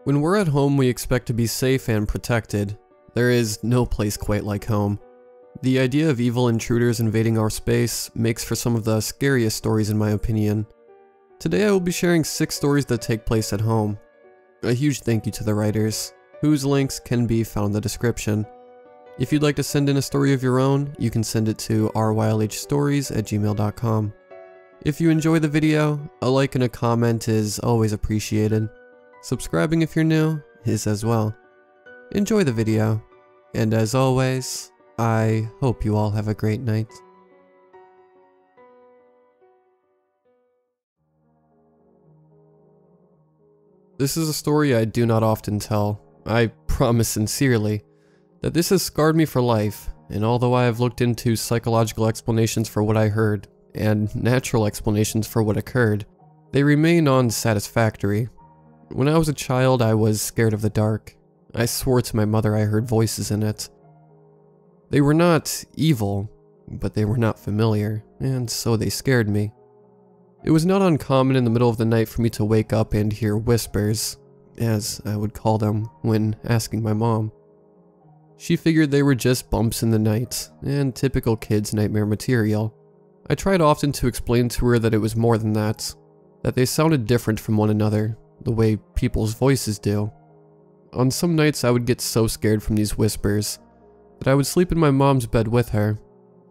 When we're at home, we expect to be safe and protected. There is no place quite like home. The idea of evil intruders invading our space makes for some of the scariest stories in my opinion. Today I will be sharing 6 stories that take place at home. A huge thank you to the writers, whose links can be found in the description. If you'd like to send in a story of your own, you can send it to rylhstories@gmail.com. If you enjoy the video, a like and a comment is always appreciated. Subscribing if you're new is as well. Enjoy the video, and as always, I hope you all have a great night. This is a story I do not often tell. I promise sincerely that this has scarred me for life, and although I have looked into psychological explanations for what I heard, and natural explanations for what occurred, they remain unsatisfactory. When I was a child, I was scared of the dark. I swore to my mother I heard voices in it. They were not evil, but they were not familiar, and so they scared me. It was not uncommon in the middle of the night for me to wake up and hear whispers, as I would call them when asking my mom. She figured they were just bumps in the night, and typical kids' nightmare material. I tried often to explain to her that it was more than that they sounded different from one another, the way people's voices do. On some nights I would get so scared from these whispers that I would sleep in my mom's bed with her.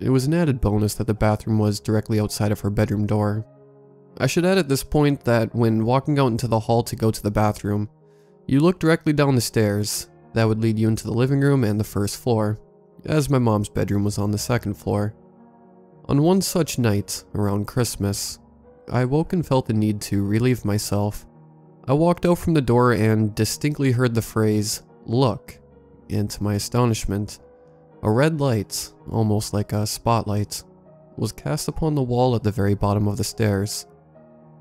It was an added bonus that the bathroom was directly outside of her bedroom door. I should add at this point that when walking out into the hall to go to the bathroom, you look directly down the stairs that would lead you into the living room and the first floor, as my mom's bedroom was on the second floor. On one such night, around Christmas, I woke and felt the need to relieve myself. I walked out from the door and distinctly heard the phrase, "Look," and to my astonishment, a red light, almost like a spotlight, was cast upon the wall at the very bottom of the stairs.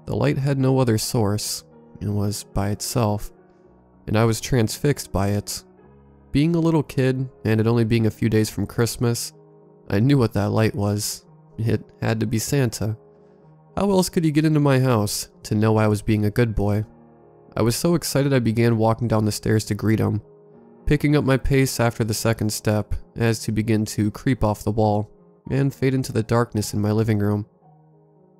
The light had no other source, and was by itself, and I was transfixed by it. Being a little kid, and it only being a few days from Christmas, I knew what that light was. It had to be Santa. How else could he get into my house to know I was being a good boy? I was so excited I began walking down the stairs to greet him, picking up my pace after the second step as to begin to creep off the wall and fade into the darkness in my living room.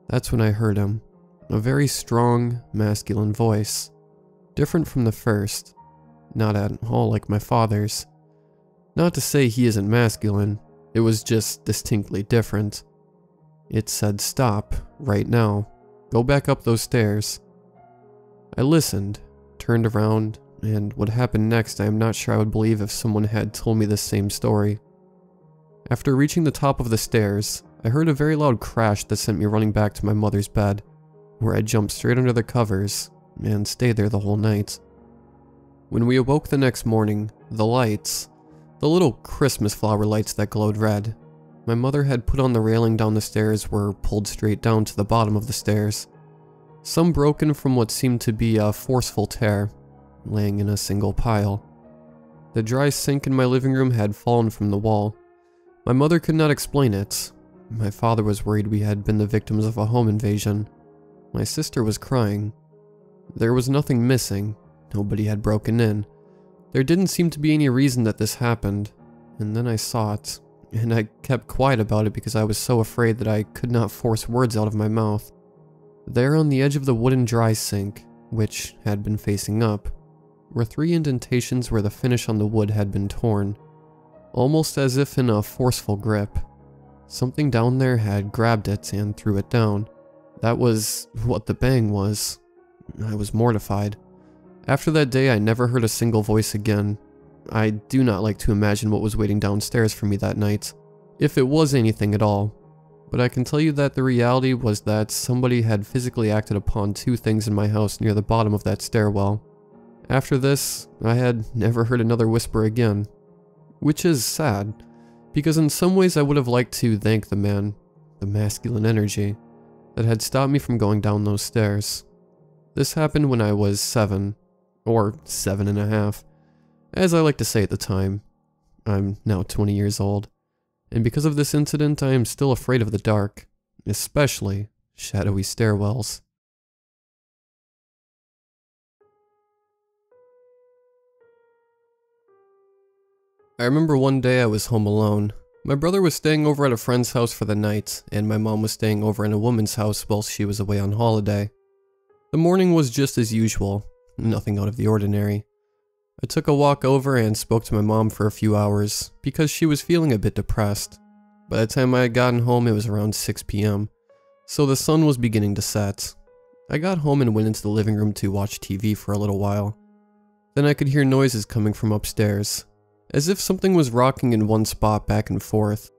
That's when I heard him, a very strong, masculine voice, different from the first, not at all like my father's. Not to say he isn't masculine, it was just distinctly different. It said, "Stop, right now. Go back up those stairs." I listened, turned around, and what happened next I am not sure I would believe if someone had told me the same story. After reaching the top of the stairs, I heard a very loud crash that sent me running back to my mother's bed, where I jumped straight under the covers and stayed there the whole night. When we awoke the next morning, the lights, the little Christmas flower lights that glowed red, my mother had put on the railing down the stairs were pulled straight down to the bottom of the stairs. Some broken from what seemed to be a forceful tear, laying in a single pile. The dry sink in my living room had fallen from the wall. My mother could not explain it. My father was worried we had been the victims of a home invasion. My sister was crying. There was nothing missing. Nobody had broken in. There didn't seem to be any reason that this happened. And then I saw it, and I kept quiet about it because I was so afraid that I could not force words out of my mouth. There on the edge of the wooden dry sink, which had been facing up, were 3 indentations where the finish on the wood had been torn, almost as if in a forceful grip. Something down there had grabbed it and threw it down. That was what the bang was. I was mortified. After that day I never heard a single voice again. I do not like to imagine what was waiting downstairs for me that night, if it was anything at all. But I can tell you that the reality was that somebody had physically acted upon 2 things in my house near the bottom of that stairwell. After this, I had never heard another whisper again. Which is sad, because in some ways I would have liked to thank the man, the masculine energy, that had stopped me from going down those stairs. This happened when I was 7, or 7.5, as I like to say at the time. I'm now 20 years old. And because of this incident, I am still afraid of the dark, especially shadowy stairwells. I remember one day I was home alone. My brother was staying over at a friend's house for the night, and my mom was staying over in a woman's house while she was away on holiday. The morning was just as usual, nothing out of the ordinary. I took a walk over and spoke to my mom for a few hours, because she was feeling a bit depressed. By the time I had gotten home, it was around 6 p.m., so the sun was beginning to set. I got home and went into the living room to watch TV for a little while. Then I could hear noises coming from upstairs, as if something was rocking in one spot back and forth.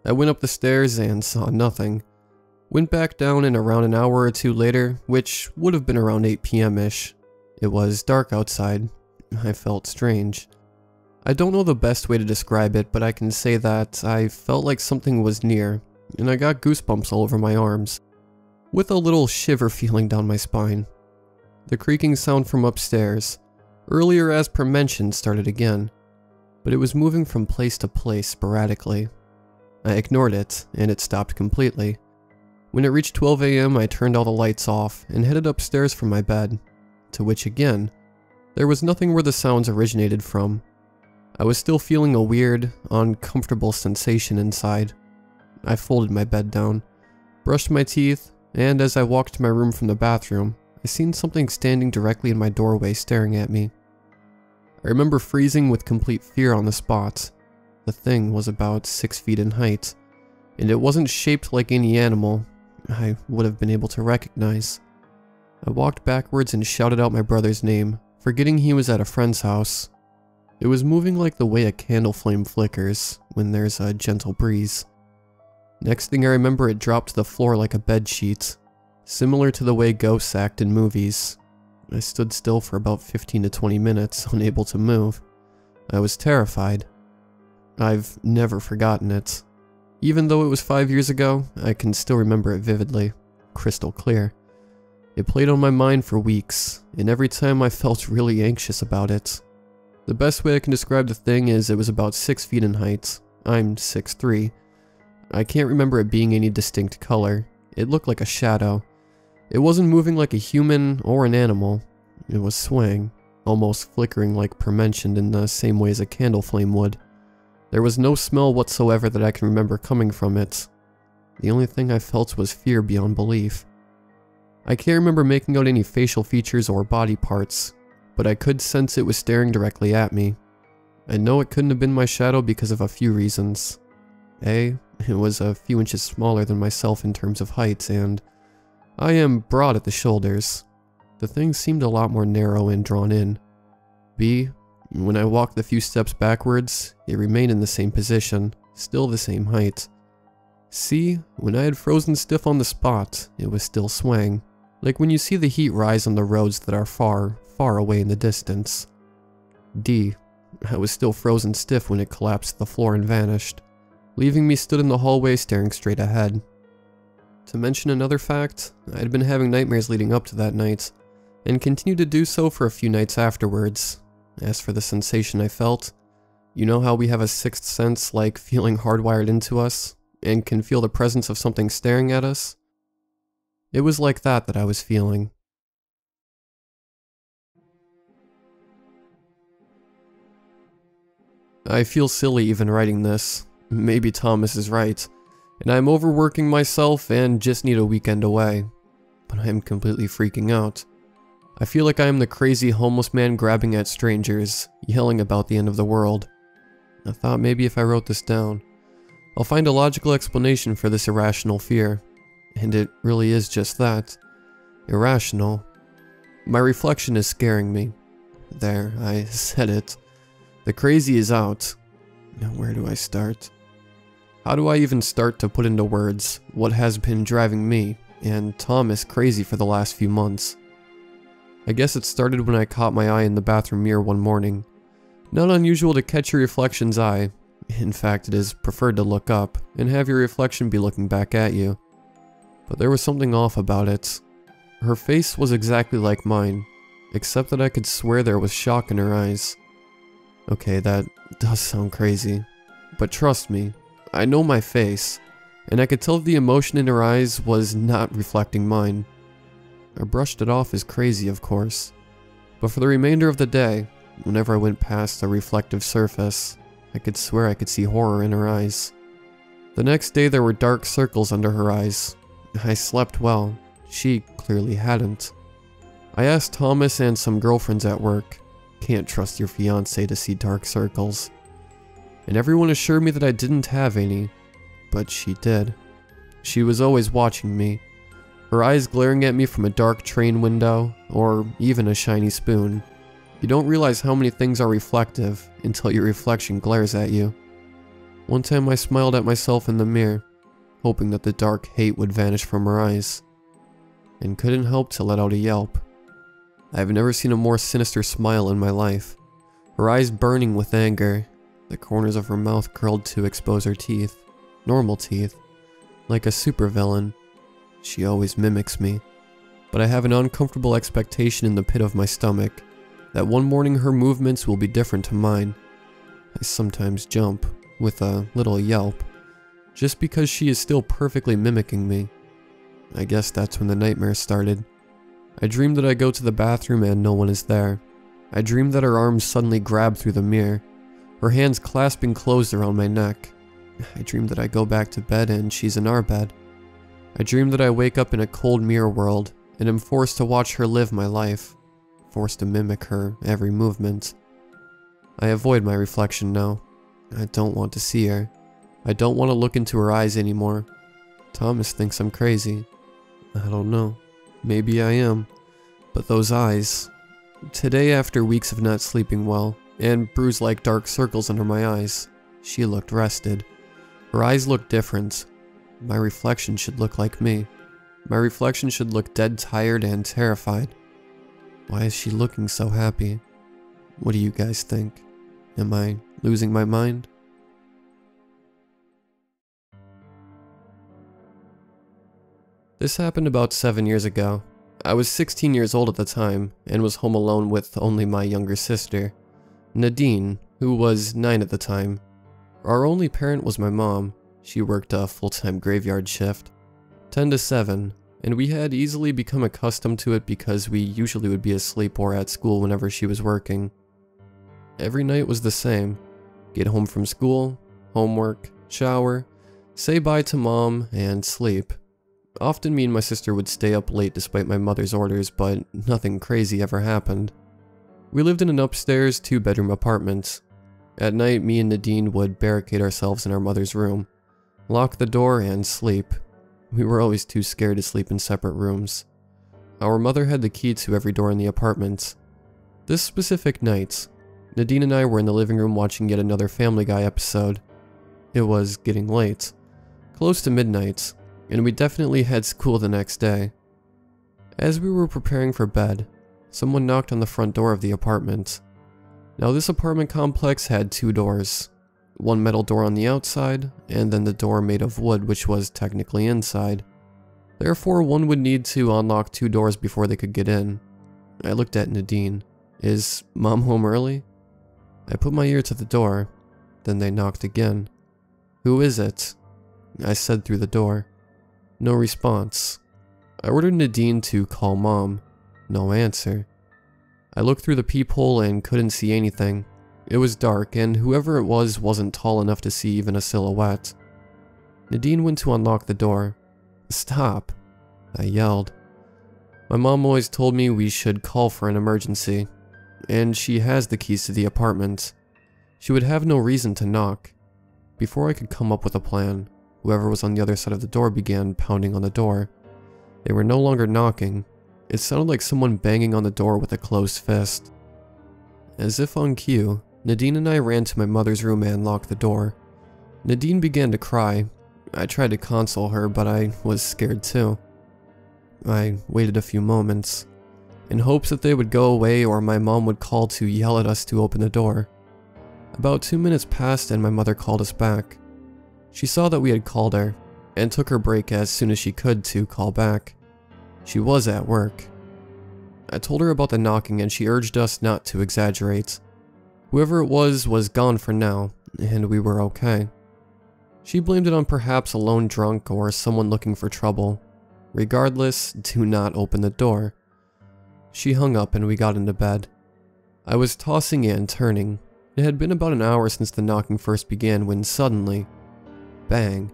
I went up the stairs and saw nothing. Went back down, and around an hour or two later, which would have been around 8 p.m.-ish, it was dark outside. I felt strange. I don't know the best way to describe it, but I can say that I felt like something was near, and I got goosebumps all over my arms, with a little shiver feeling down my spine. The creaking sound from upstairs, earlier as per mentioned, started again, but it was moving from place to place sporadically. I ignored it, and it stopped completely. When it reached 12 a.m., I turned all the lights off and headed upstairs from my bed, to which again, there was nothing where the sounds originated from. I was still feeling a weird, uncomfortable sensation inside. I folded my bed down, brushed my teeth, and as I walked to my room from the bathroom, I seen something standing directly in my doorway staring at me. I remember freezing with complete fear on the spot. The thing was about 6 feet in height, and it wasn't shaped like any animal I would have been able to recognize. I walked backwards and shouted out my brother's name, forgetting he was at a friend's house. It was moving like the way a candle flame flickers when there's a gentle breeze. Next thing I remember, it dropped to the floor like a bed sheet, similar to the way ghosts act in movies. I stood still for about 15 to 20 minutes, unable to move. I was terrified. I've never forgotten it. Even though it was 5 years ago, I can still remember it vividly, crystal clear. It played on my mind for weeks, and every time I felt really anxious about it. The best way I can describe the thing is it was about 6 feet in height. I'm 6'3". I can't remember it being any distinct color. It looked like a shadow. It wasn't moving like a human or an animal. It was swaying, almost flickering like per mentioned in the same way as a candle flame would. There was no smell whatsoever that I can remember coming from it. The only thing I felt was fear beyond belief. I can't remember making out any facial features or body parts, but I could sense it was staring directly at me. I know it couldn't have been my shadow because of a few reasons. A, it was a few inches smaller than myself in terms of height, and I am broad at the shoulders. The thing seemed a lot more narrow and drawn in. B, when I walked the few steps backwards, it remained in the same position, still the same height. C, when I had frozen stiff on the spot, it was still swaying, like when you see the heat rise on the roads that are far, far away in the distance. D, I was still frozen stiff when it collapsed to the floor and vanished, leaving me stood in the hallway staring straight ahead. To mention another fact, I had been having nightmares leading up to that night, and continued to do so for a few nights afterwards. As for the sensation I felt, you know how we have a sixth sense like feeling hardwired into us, and can feel the presence of something staring at us? It was like that I was feeling. I feel silly even writing this. Maybe Thomas is right, and I'm overworking myself and just need a weekend away. But I am completely freaking out. I feel like I am the crazy homeless man grabbing at strangers, yelling about the end of the world. I thought maybe if I wrote this down, I'll find a logical explanation for this irrational fear. And it really is just that. Irrational. My reflection is scaring me. There, I said it. The crazy is out. Now where do I start? How do I even start to put into words what has been driving me and Thomas crazy for the last few months? I guess it started when I caught my eye in the bathroom mirror one morning. Not unusual to catch your reflection's eye. In fact, it is preferred to look up and have your reflection be looking back at you. But there was something off about it. Her face was exactly like mine, except that I could swear there was shock in her eyes. Okay, that does sound crazy, but trust me, I know my face, and I could tell the emotion in her eyes was not reflecting mine. I brushed it off as crazy, of course, but for the remainder of the day, whenever I went past a reflective surface, I could swear I could see horror in her eyes. The next day there were dark circles under her eyes. I slept well. She clearly hadn't. I asked Thomas and some girlfriends at work. Can't trust your fiancé to see dark circles. And everyone assured me that I didn't have any, but she did. She was always watching me, her eyes glaring at me from a dark train window, or even a shiny spoon. You don't realize how many things are reflective until your reflection glares at you. One time I smiled at myself in the mirror, hoping that the dark hate would vanish from her eyes, and couldn't help to let out a yelp. I've never seen a more sinister smile in my life. Her eyes burning with anger, the corners of her mouth curled to expose her teeth, normal teeth, like a supervillain. She always mimics me, but I have an uncomfortable expectation in the pit of my stomach that one morning her movements will be different to mine. I sometimes jump, with a little yelp, just because she is still perfectly mimicking me. I guess that's when the nightmare started. I dreamed that I go to the bathroom and no one is there. I dreamed that her arms suddenly grab through the mirror, her hands clasping closed around my neck. I dreamed that I go back to bed and she's in our bed. I dreamed that I wake up in a cold mirror world and am forced to watch her live my life, forced to mimic her every movement. I avoid my reflection now. I don't want to see her. I don't want to look into her eyes anymore. Thomas thinks I'm crazy. I don't know. Maybe I am. But those eyes. Today, after weeks of not sleeping well, and bruised like dark circles under my eyes, she looked rested. Her eyes looked different. My reflection should look like me. My reflection should look dead tired and terrified. Why is she looking so happy? What do you guys think? Am I losing my mind? This happened about 7 years ago. I was 16 years old at the time and was home alone with only my younger sister, Nadine, who was 9 at the time. Our only parent was my mom. She worked a full-time graveyard shift, 10 to 7, and we had easily become accustomed to it because we usually would be asleep or at school whenever she was working. Every night was the same. Get home from school, homework, shower, say bye to mom, and sleep. Often me and my sister would stay up late despite my mother's orders, but nothing crazy ever happened. We lived in an upstairs 2-bedroom apartment. At night, me and Nadine would barricade ourselves in our mother's room, lock the door, and sleep. We were always too scared to sleep in separate rooms. Our mother had the key to every door in the apartment. This specific night, Nadine and I were in the living room watching yet another Family Guy episode. It was getting late, close to midnight, and we definitely had school the next day. As we were preparing for bed, someone knocked on the front door of the apartment. Now this apartment complex had 2 doors, one metal door on the outside, and then the door made of wood which was technically inside. Therefore one would need to unlock 2 doors before they could get in. I looked at Nadine. Is mom home early? I put my ear to the door, then they knocked again. Who is it? I said through the door. No response. I ordered Nadine to call mom. No answer. I looked through the peephole and couldn't see anything. It was dark, and whoever it was wasn't tall enough to see even a silhouette. Nadine went to unlock the door. Stop! I yelled. My mom always told me we should call for an emergency, and she has the keys to the apartment. She would have no reason to knock. Before I could come up with a plan, whoever was on the other side of the door began pounding on the door. They were no longer knocking. It sounded like someone banging on the door with a closed fist. As if on cue, Nadine and I ran to my mother's room and locked the door. Nadine began to cry. I tried to console her, but I was scared too. I waited a few moments, in hopes that they would go away or my mom would call to yell at us to open the door. About 2 minutes passed and my mother called us back. She saw that we had called her, and took her break as soon as she could to call back. She was at work. I told her about the knocking and she urged us not to exaggerate. Whoever it was gone for now, and we were okay. She blamed it on perhaps a lone drunk or someone looking for trouble. Regardless, do not open the door. She hung up and we got into bed. I was tossing and turning, It had been about an hour since the knocking first began when suddenly, bang.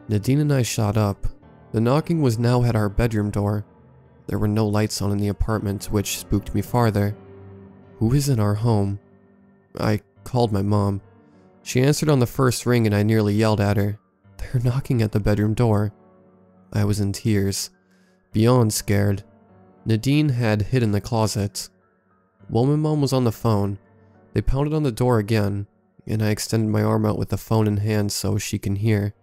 Nadine and I shot up. The knocking was now at our bedroom door. There were no lights on in the apartment, which spooked me farther. Who is in our home? I called my mom. She answered on the first ring and I nearly yelled at her. They're knocking at the bedroom door. I was in tears, beyond scared. Nadine had hid in the closet. While my mom was on the phone, they pounded on the door again, and I extended my arm out with the phone in hand so she can hear.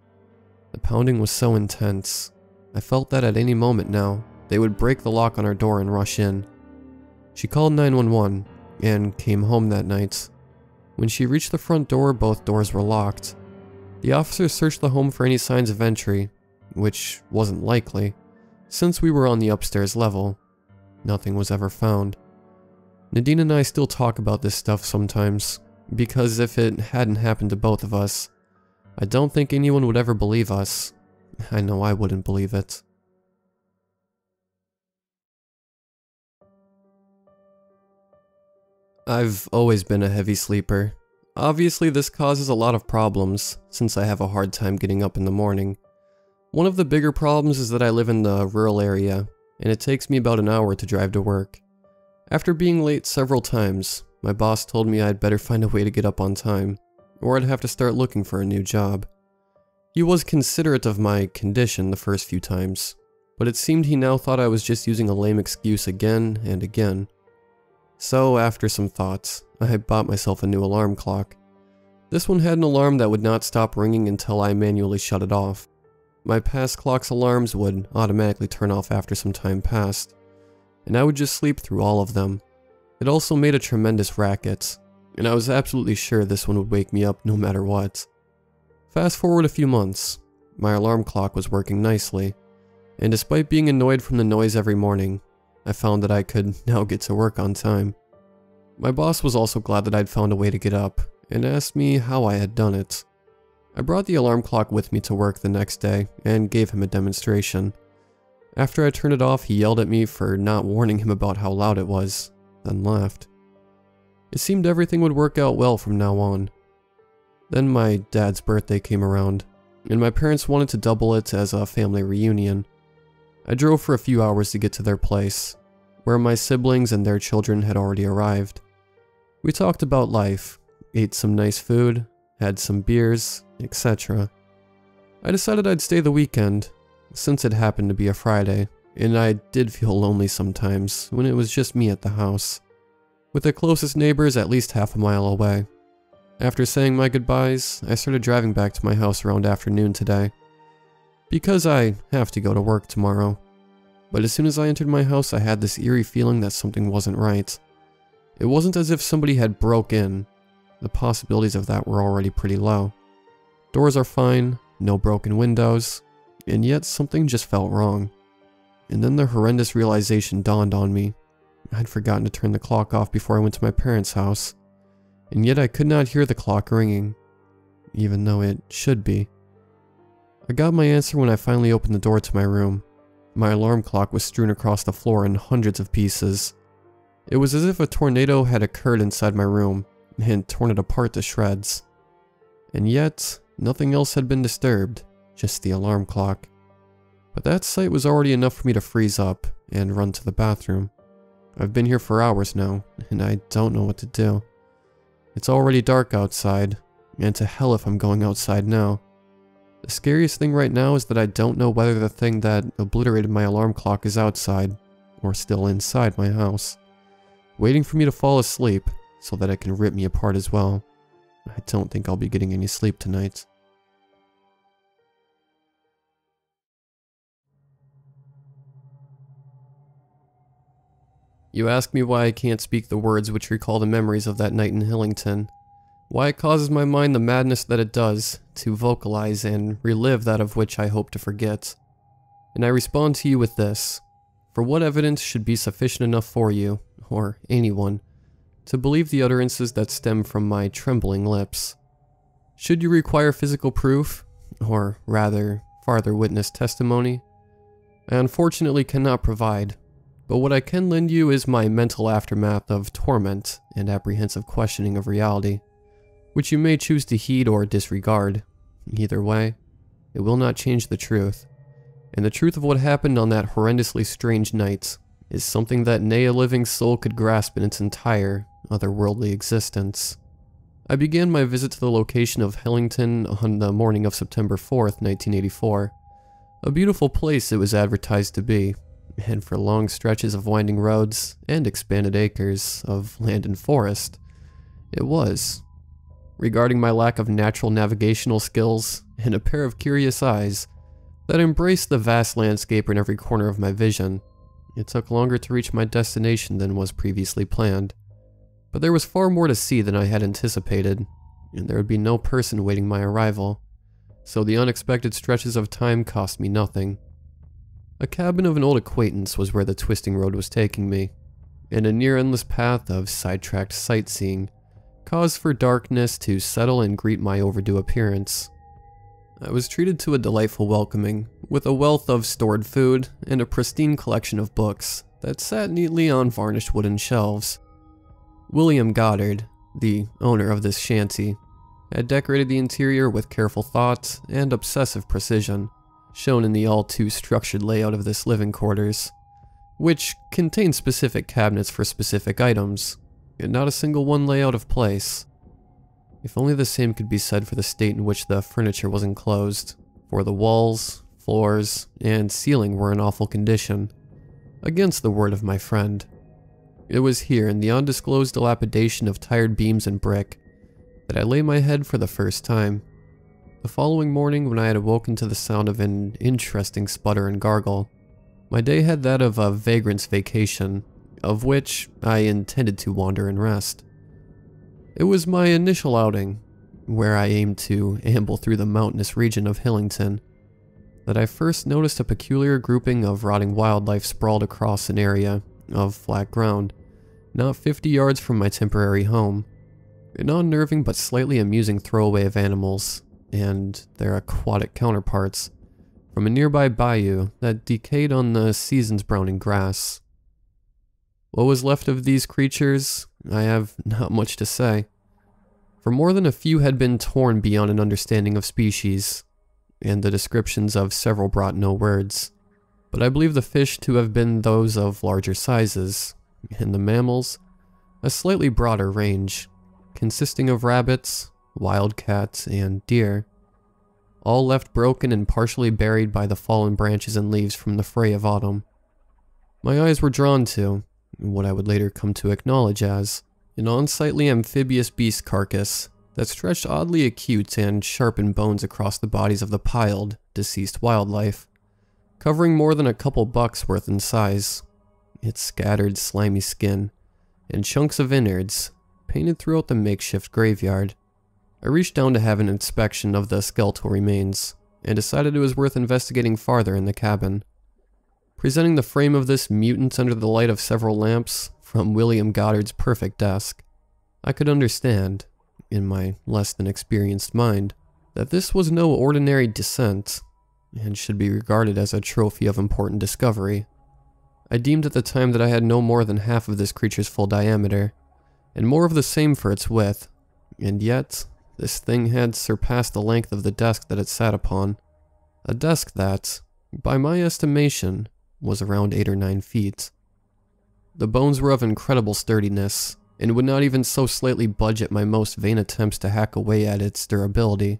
The pounding was so intense. I felt that at any moment now, they would break the lock on our door and rush in. She called 911 and came home that night. When she reached the front door, both doors were locked. The officers searched the home for any signs of entry, which wasn't likely, since we were on the upstairs level. Nothing was ever found. Nadine and I still talk about this stuff sometimes, because if it hadn't happened to both of us, I don't think anyone would ever believe us. I know I wouldn't believe it. I've always been a heavy sleeper. Obviously this causes a lot of problems, since I have a hard time getting up in the morning. One of the bigger problems is that I live in the rural area, and it takes me about an hour to drive to work. After being late several times, my boss told me I'd better find a way to get up on time, or I'd have to start looking for a new job. He was considerate of my condition the first few times, but it seemed he now thought I was just using a lame excuse again and again. So, after some thoughts, I bought myself a new alarm clock. This one had an alarm that would not stop ringing until I manually shut it off. My past clock's alarms would automatically turn off after some time passed, and I would just sleep through all of them. It also made a tremendous racket, and I was absolutely sure this one would wake me up no matter what. Fast forward a few months, my alarm clock was working nicely, and despite being annoyed from the noise every morning, I found that I could now get to work on time. My boss was also glad that I'd found a way to get up, and asked me how I had done it. I brought the alarm clock with me to work the next day, and gave him a demonstration. After I turned it off, he yelled at me for not warning him about how loud it was, then left. It seemed everything would work out well from now on. Then my dad's birthday came around, and my parents wanted to double it as a family reunion. I drove for a few hours to get to their place, where my siblings and their children had already arrived. We talked about life, ate some nice food, had some beers, etc. I decided I'd stay the weekend, since it happened to be a Friday, and I did feel lonely sometimes when it was just me at the house, with the closest neighbors at least half a mile away. After saying my goodbyes, I started driving back to my house around afternoon today, because I have to go to work tomorrow. But as soon as I entered my house, I had this eerie feeling that something wasn't right. It wasn't as if somebody had broke in. The possibilities of that were already pretty low. Doors are fine, no broken windows, and yet something just felt wrong. And then the horrendous realization dawned on me. I'd forgotten to turn the clock off before I went to my parents' house, and yet I could not hear the clock ringing, even though it should be. I got my answer when I finally opened the door to my room. My alarm clock was strewn across the floor in hundreds of pieces. It was as if a tornado had occurred inside my room and torn it apart to shreds. And yet, nothing else had been disturbed, just the alarm clock. But that sight was already enough for me to freeze up and run to the bathroom. I've been here for hours now, and I don't know what to do. It's already dark outside, and to hell if I'm going outside now. The scariest thing right now is that I don't know whether the thing that obliterated my alarm clock is outside, or still inside my house, waiting for me to fall asleep so that it can rip me apart as well. I don't think I'll be getting any sleep tonight. You ask me why I can't speak the words which recall the memories of that night in Hillington. Why it causes my mind the madness that it does, to vocalize and relive that of which I hope to forget. And I respond to you with this. For what evidence should be sufficient enough for you, or anyone, to believe the utterances that stem from my trembling lips? Should you require physical proof, or rather, farther witness testimony? I unfortunately cannot provide, but what I can lend you is my mental aftermath of torment and apprehensive questioning of reality, which you may choose to heed or disregard. Either way, it will not change the truth. And the truth of what happened on that horrendously strange night is something that nay a living soul could grasp in its entire otherworldly existence. I began my visit to the location of Hillington on the morning of September 4th, 1984. A beautiful place it was advertised to be, and for long stretches of winding roads and expanded acres of land and forest, it was. Regarding my lack of natural navigational skills and a pair of curious eyes that embraced the vast landscape in every corner of my vision, it took longer to reach my destination than was previously planned. But there was far more to see than I had anticipated, and there would be no person waiting my arrival, so the unexpected stretches of time cost me nothing. A cabin of an old acquaintance was where the twisting road was taking me, and a near-endless path of sidetracked sightseeing caused for darkness to settle and greet my overdue appearance. I was treated to a delightful welcoming, with a wealth of stored food and a pristine collection of books that sat neatly on varnished wooden shelves. William Goddard, the owner of this shanty, had decorated the interior with careful thought and obsessive precision, shown in the all-too-structured layout of this living quarters, which contained specific cabinets for specific items, and not a single one lay out of place. If only the same could be said for the state in which the furniture was enclosed, for the walls, floors, and ceiling were in awful condition, against the word of my friend. It was here, in the undisclosed dilapidation of tired beams and brick, that I lay my head for the first time. The following morning, when I had awoken to the sound of an interesting sputter and gargle, my day had that of a vagrant's vacation, of which I intended to wander and rest. It was my initial outing, where I aimed to amble through the mountainous region of Hillington, that I first noticed a peculiar grouping of rotting wildlife sprawled across an area of flat ground, not 50 yards from my temporary home. An unnerving but slightly amusing throwaway of animals, and their aquatic counterparts, from a nearby bayou that decayed on the season's browning grass. What was left of these creatures, I have not much to say, for more than a few had been torn beyond an understanding of species, and the descriptions of several brought no words. But I believe the fish to have been those of larger sizes, and the mammals a slightly broader range, consisting of rabbits, wildcats, and deer, all left broken and partially buried by the fallen branches and leaves from the fray of autumn. My eyes were drawn to what I would later come to acknowledge as an unsightly amphibious beast carcass that stretched oddly acute and sharpened bones across the bodies of the piled, deceased wildlife, covering more than a couple bucks worth in size, its scattered slimy skin, and chunks of innards painted throughout the makeshift graveyard. I reached down to have an inspection of the skeletal remains, and decided it was worth investigating farther in the cabin. Presenting the frame of this mutant under the light of several lamps from William Goddard's perfect desk, I could understand, in my less than experienced mind, that this was no ordinary descent, and should be regarded as a trophy of important discovery. I deemed at the time that I had no more than half of this creature's full diameter, and more of the same for its width, and yet this thing had surpassed the length of the desk that it sat upon, a desk that, by my estimation, was around 8 or 9 feet. The bones were of incredible sturdiness, and would not even so slightly budge at my most vain attempts to hack away at its durability.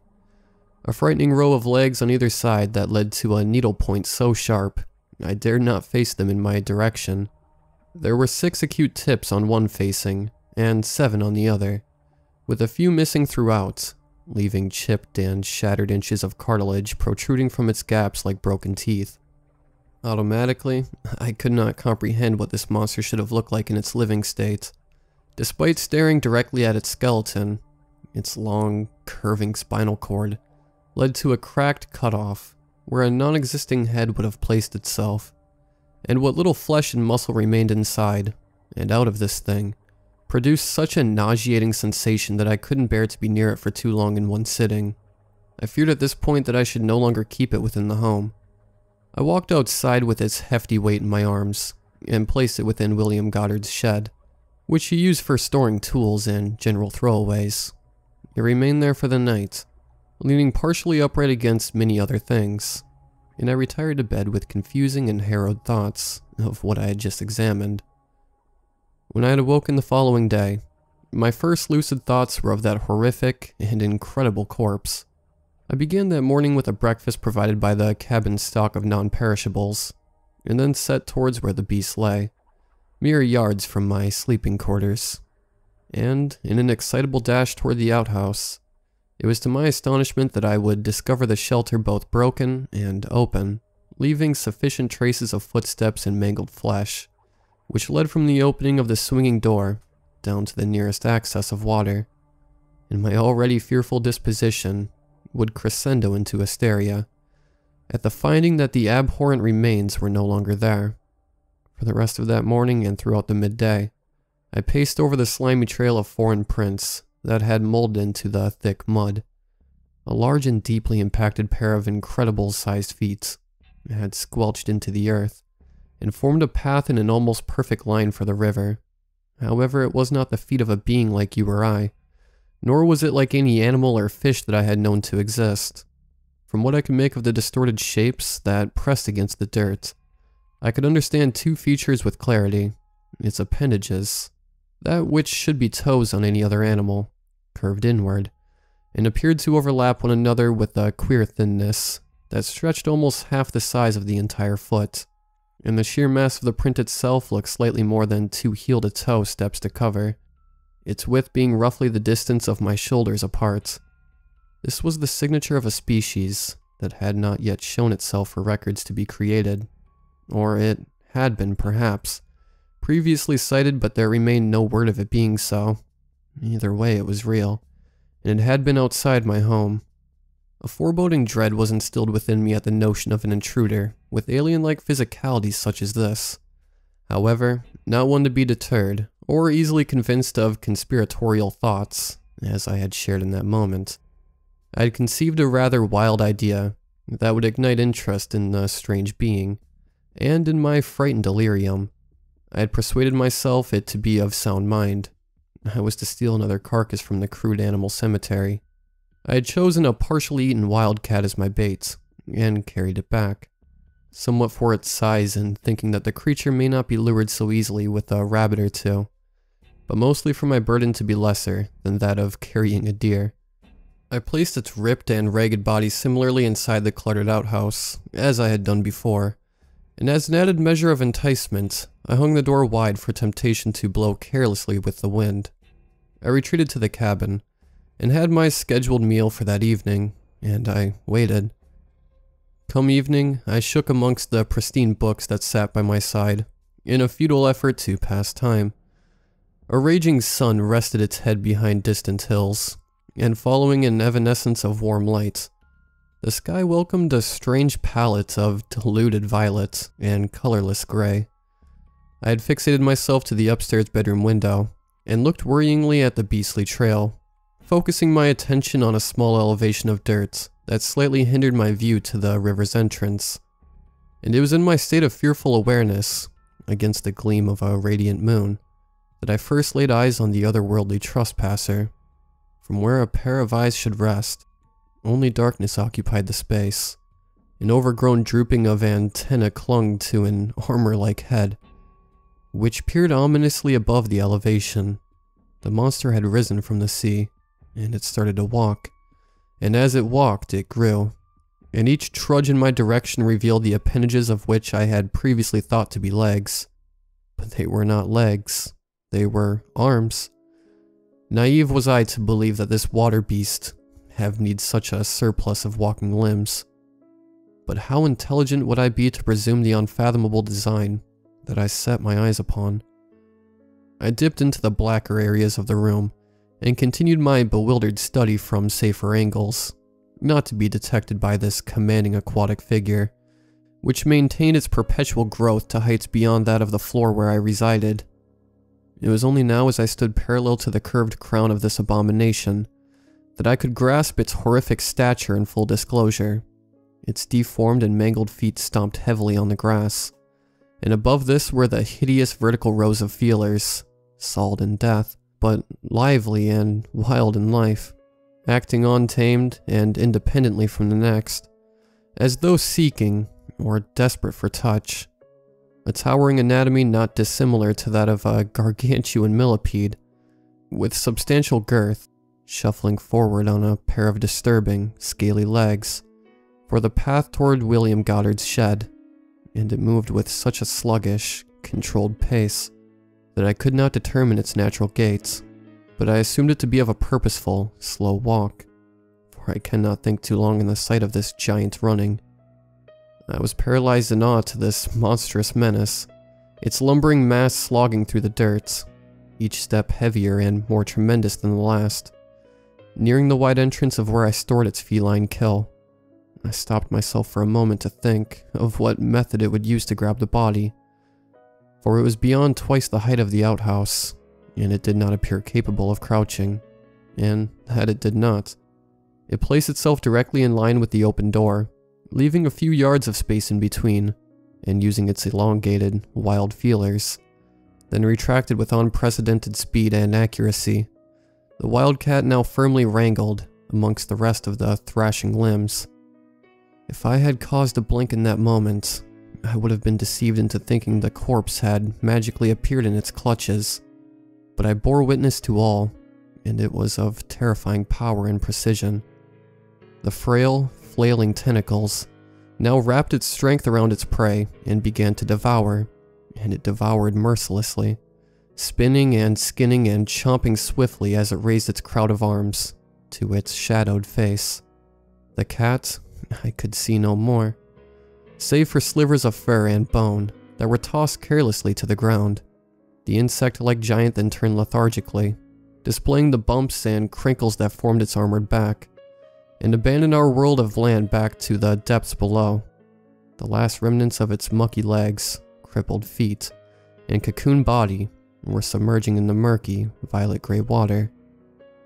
A frightening row of legs on either side that led to a needlepoint so sharp, I dared not face them in my direction. There were 6 acute tips on one facing, and 7 on the other, with a few missing throughout, leaving chipped and shattered inches of cartilage protruding from its gaps like broken teeth. Automatically, I could not comprehend what this monster should have looked like in its living state. Despite staring directly at its skeleton, its long, curving spinal cord led to a cracked cutoff where a non-existing head would have placed itself, and what little flesh and muscle remained inside, and out of this thing, produced such a nauseating sensation that I couldn't bear to be near it for too long in one sitting. I feared at this point that I should no longer keep it within the home. I walked outside with its hefty weight in my arms, and placed it within William Goddard's shed, which he used for storing tools and general throwaways. It remained there for the night, leaning partially upright against many other things, and I retired to bed with confusing and harrowed thoughts of what I had just examined. When I had awoken the following day, my first lucid thoughts were of that horrific and incredible corpse. I began that morning with a breakfast provided by the cabin's stock of non-perishables, and then set towards where the beast lay, mere yards from my sleeping quarters. And, in an excitable dash toward the outhouse, it was to my astonishment that I would discover the shelter both broken and open, leaving sufficient traces of footsteps and mangled flesh, which led from the opening of the swinging door down to the nearest access of water, and my already fearful disposition would crescendo into hysteria at the finding that the abhorrent remains were no longer there. For the rest of that morning and throughout the midday, I paced over the slimy trail of foreign prints that had molded into the thick mud. A large and deeply impacted pair of incredible-sized feet had squelched into the earth and formed a path in an almost perfect line for the river. However, it was not the feet of a being like you or I, nor was it like any animal or fish that I had known to exist. From what I could make of the distorted shapes that pressed against the dirt, I could understand two features with clarity: its appendages, that which should be toes on any other animal, curved inward, and appeared to overlap one another with a queer thinness that stretched almost half the size of the entire foot, and the sheer mass of the print itself looked slightly more than 2 heel-to-toe steps to cover, its width being roughly the distance of my shoulders apart. This was the signature of a species that had not yet shown itself for records to be created, or it had been, perhaps, previously sighted, but there remained no word of it being so. Either way, it was real, and it had been outside my home. A foreboding dread was instilled within me at the notion of an intruder with alien-like physicality such as this. However, not one to be deterred, or easily convinced of conspiratorial thoughts, as I had shared in that moment. I had conceived a rather wild idea that would ignite interest in the strange being, and in my frightened delirium, I had persuaded myself it to be of sound mind. I was to steal another carcass from the crude animal cemetery. I had chosen a partially eaten wildcat as my bait, and carried it back, somewhat for its size and thinking that the creature may not be lured so easily with a rabbit or two, but mostly for my burden to be lesser than that of carrying a deer. I placed its ripped and ragged body similarly inside the cluttered outhouse, as I had done before, and as an added measure of enticement, I hung the door wide for temptation to blow carelessly with the wind. I retreated to the cabin, and had my scheduled meal for that evening, and I waited. Come evening, I shook amongst the pristine books that sat by my side, in a futile effort to pass time. A raging sun rested its head behind distant hills, and following an evanescence of warm light, the sky welcomed a strange palette of diluted violet and colorless gray. I had fixated myself to the upstairs bedroom window, and looked worryingly at the beastly trail, focusing my attention on a small elevation of dirt that slightly hindered my view to the river's entrance. And it was in my state of fearful awareness, against the gleam of a radiant moon, that I first laid eyes on the otherworldly trespasser. From where a pair of eyes should rest, only darkness occupied the space. An overgrown drooping of antennae clung to an armor-like head, which peered ominously above the elevation. The monster had risen from the sea, and it started to walk, and as it walked, it grew, and each trudge in my direction revealed the appendages of which I had previously thought to be legs. But they were not legs, they were arms. Naive was I to believe that this water beast have need such a surplus of walking limbs. But how intelligent would I be to presume the unfathomable design that I set my eyes upon? I dipped into the blacker areas of the room, and continued my bewildered study from safer angles, not to be detected by this commanding aquatic figure, which maintained its perpetual growth to heights beyond that of the floor where I resided. It was only now as I stood parallel to the curved crown of this abomination that I could grasp its horrific stature in full disclosure. Its deformed and mangled feet stomped heavily on the grass, and above this were the hideous vertical rows of feelers, solid in death, but lively and wild in life, acting untamed and independently from the next, as though seeking or desperate for touch. A towering anatomy not dissimilar to that of a gargantuan millipede, with substantial girth, shuffling forward on a pair of disturbing, scaly legs, for the path toward William Goddard's shed, and it moved with such a sluggish, controlled pace that I could not determine its natural gaits, but I assumed it to be of a purposeful, slow walk, for I cannot think too long in the sight of this giant running. I was paralyzed in awe to this monstrous menace, its lumbering mass slogging through the dirt, each step heavier and more tremendous than the last. Nearing the wide entrance of where I stored its feline kill, I stopped myself for a moment to think of what method it would use to grab the body, for it was beyond twice the height of the outhouse, and it did not appear capable of crouching, and that it did not. It placed itself directly in line with the open door, leaving a few yards of space in between, and using its elongated, wild feelers, then retracted with unprecedented speed and accuracy. The wildcat now firmly wrangled amongst the rest of the thrashing limbs. If I had caused a blink in that moment, I would have been deceived into thinking the corpse had magically appeared in its clutches, but I bore witness to all, and it was of terrifying power and precision. The frail, flailing tentacles now wrapped its strength around its prey and began to devour, and it devoured mercilessly, spinning and skinning and chomping swiftly as it raised its crowd of arms to its shadowed face. The cat, I could see no more, save for slivers of fur and bone that were tossed carelessly to the ground. The insect-like giant then turned lethargically, displaying the bumps and crinkles that formed its armored back, and abandoned our world of land back to the depths below. The last remnants of its mucky legs, crippled feet, and cocoon body were submerging in the murky, violet-gray water.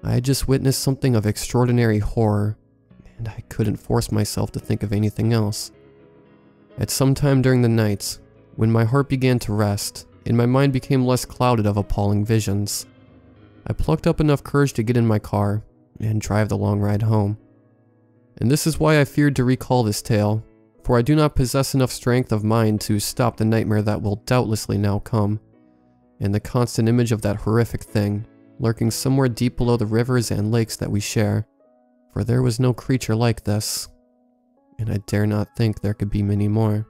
I had just witnessed something of extraordinary horror, and I couldn't force myself to think of anything else. At some time during the night, when my heart began to rest, and my mind became less clouded of appalling visions, I plucked up enough courage to get in my car and drive the long ride home. And this is why I feared to recall this tale, for I do not possess enough strength of mind to stop the nightmare that will doubtlessly now come, and the constant image of that horrific thing lurking somewhere deep below the rivers and lakes that we share, for there was no creature like this, and I dare not think there could be many more.